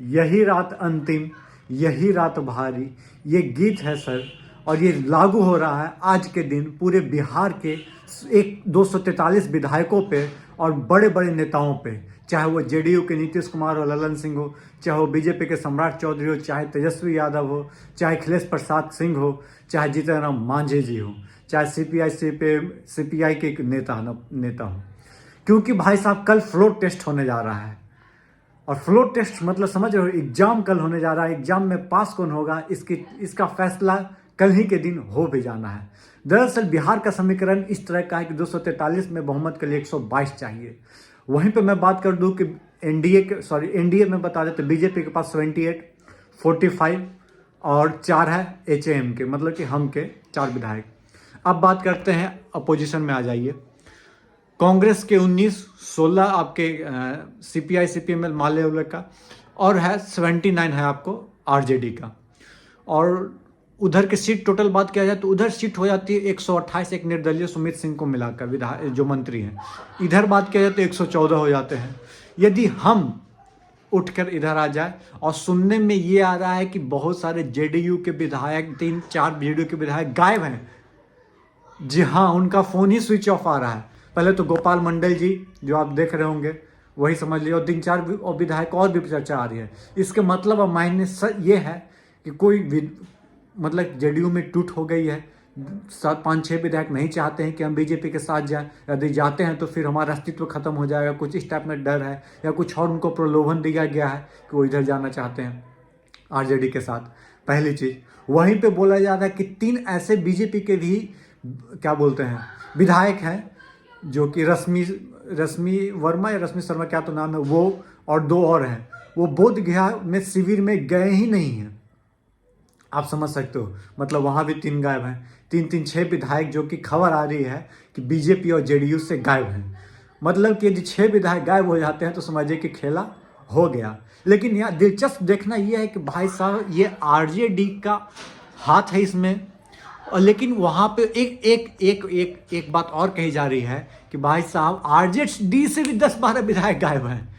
यही रात अंतिम, यही रात भारी, ये गीत है सर। और ये लागू हो रहा है आज के दिन पूरे बिहार के 243 विधायकों पे और बड़े बड़े नेताओं पे, चाहे वो जेडीयू के नीतीश कुमार और ललन सिंह हो, चाहे वो बीजेपी के सम्राट चौधरी हो, चाहे तेजस्वी यादव हो, चाहे अखिलेश प्रसाद सिंह हो, चाहे जीतन राम मांझी जी हो, चाहे सीपीआई के नेता हो। क्योंकि भाई साहब कल फ्लोर टेस्ट होने जा रहा है। और फ्लोर टेस्ट मतलब समझ रहे हो, एग्जाम कल होने जा रहा है। एग्जाम में पास कौन होगा इसका फैसला कल ही के दिन हो भी जाना है। दरअसल बिहार का समीकरण इस तरह का है कि 243 में बहुमत के लिए 122 चाहिए। वहीं पे मैं बात कर दूं कि एनडीए में बता देते, बीजेपी के पास 78, 45 और 4 है एचएएम के, मतलब कि हम के 4 विधायक। अब बात करते हैं अपोजिशन में आ जाइए। कांग्रेस के 19, 16 आपके सीपीआई सीपीएम माले का, और है 79 है आपको आरजेडी का। और उधर की सीट टोटल बात किया जाए तो उधर सीट हो जाती है 128, एक निर्दलीय सुमित सिंह को मिलाकर विधायक जो मंत्री हैं। इधर बात किया जाए तो 114 हो जाते हैं। यदि हम उठकर इधर आ जाए, और सुनने में ये आ रहा है कि बहुत सारे जेडीयू के विधायक, 3-4 जेडीयू के विधायक गायब हैं। जी हाँ, उनका फोन ही स्विच ऑफ आ रहा है। पहले तो गोपाल मंडल जी जो आप देख रहे होंगे वही समझ लीजिए, और 3-4 विधायक और भी चर्चा आ रही है। इसके मतलब अब मायने ये है कि कोई मतलब जेडीयू में टूट हो गई है। 7-5-6 विधायक नहीं चाहते हैं कि हम बीजेपी के साथ जाएं। यदि जाते हैं तो फिर हमारा अस्तित्व खत्म हो जाएगा, कुछ इस टाइप में डर है, या कुछ और उनको प्रलोभन दिया गया है कि वो इधर जाना चाहते हैं आरजेडी के साथ। पहली चीज वहीं पे बोला जा रहा है कि 3 ऐसे बीजेपी के भी क्या बोलते हैं विधायक हैं, जो कि रश्मि वर्मा या रश्मि शर्मा क्या तो नाम है वो, और 2 और हैं, वो बोध गया में शिविर में गए ही नहीं हैं। आप समझ सकते हो, मतलब वहाँ भी 3 गायब हैं। 3-3, 6 विधायक जो कि खबर आ रही है कि बीजेपी और जेडीयू से गायब हैं। मतलब कि यदि 6 विधायक गायब हो जाते हैं तो समझिए कि खेला हो गया। लेकिन यहाँ दिलचस्प देखना यह है कि भाई साहब ये आरजेडी का हाथ है इसमें। और लेकिन वहाँ पे एक बात और कही जा रही है कि भाई साहब आरजेडी से भी 10-12 विधायक गायब हैं।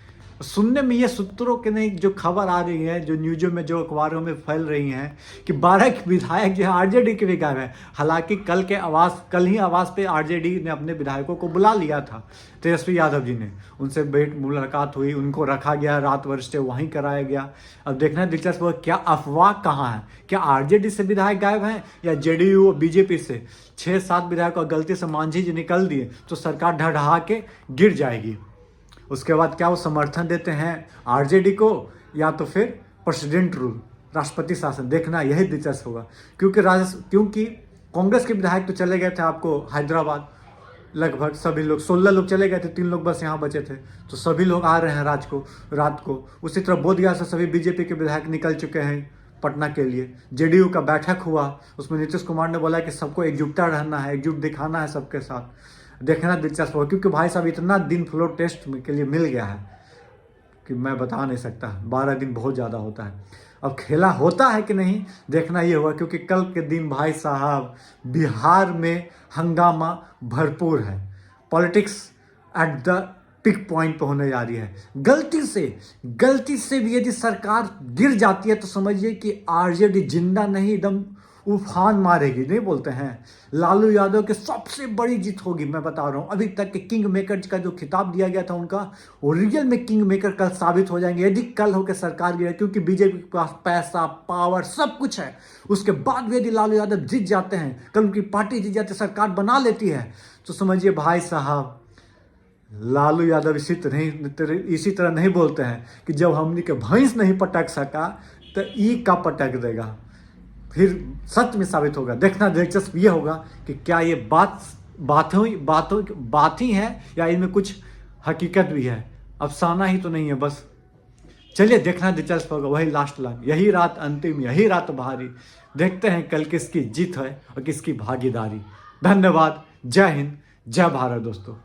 सुनने में ये सूत्रों के नहीं जो खबर आ रही है, जो न्यूज़ों में, जो अखबारों में फैल रही हैं कि 12 विधायक जो है आरजेडी के भी गायब हैं। हालांकि कल ही आवास पे आरजेडी ने अपने विधायकों को बुला लिया था, तेजस्वी यादव जी ने, उनसे मुलाकात हुई, उनको रखा गया, रात भर स्टे वहीं कराया गया। अब देखना दिलचस्प होगा क्या अफवाह कहाँ है, क्या आरजेडी से विधायक गायब हैं या जेडीयू और बीजेपी से। 6-7 विधायक और गलती से मांझी जी निकल दिए तो सरकार ढह के गिर जाएगी। उसके बाद क्या वो समर्थन देते हैं आरजेडी को, या तो फिर प्रेसिडेंट रूल, राष्ट्रपति शासन। देखना यही दिलचस्प होगा। क्योंकि कांग्रेस के विधायक तो चले गए थे आपको हैदराबाद, लगभग सभी लोग, 16 लोग चले गए थे, 3 लोग बस यहाँ बचे थे। तो सभी लोग आ रहे हैं रात को। उसी तरह बोधगया से सभी बीजेपी के विधायक निकल चुके हैं पटना के लिए। जेडीयू का बैठक हुआ, उसमें नीतीश कुमार ने बोला कि सबको एकजुटता रहना है, एकजुट दिखाना है सबके साथ। देखना दिलचस्प होगा, क्योंकि भाई साहब इतना दिन फ्लोर टेस्ट के लिए मिल गया है कि मैं बता नहीं सकता। 12 दिन बहुत ज़्यादा होता है। अब खेला होता है कि नहीं देखना ये होगा, क्योंकि कल के दिन भाई साहब बिहार में हंगामा भरपूर है। Politics at the peak point पर होने जा रही है। गलती से भी यदि सरकार गिर जाती है तो समझिए कि आरजेडी जिंदा नहीं, एकदम उफान मारेगी। नहीं बोलते हैं लालू यादव के सबसे बड़ी जीत होगी, मैं बता रहा हूँ। अभी तक के किंग मेकर का जो खिताब दिया गया था उनका, वो रियल में किंग मेकर कल साबित हो जाएंगे यदि कल होकर सरकार गिरे। क्योंकि बीजेपी के पास पैसा, पावर सब कुछ है। उसके बाद भी यदि लालू यादव जीत जाते हैं, कल उनकी पार्टी जीत जाती है, सरकार बना लेती है, तो समझिए भाई साहब लालू यादव इसी तरह नहीं बोलते हैं कि जब हमने के भैंस नहीं पटक सका तो ई का पटक देगा। फिर सच में साबित होगा। देखना दिलचस्प ये होगा कि क्या ये बात ही है या इनमें कुछ हकीकत भी है। अफसाना ही तो नहीं है बस। चलिए देखना दिलचस्प होगा। वही लास्ट लाइन, यही रात अंतिम, यही रात भारी। देखते हैं कल किसकी जीत है और किसकी भागीदारी। धन्यवाद। जय हिंद, जय भारत दोस्तों।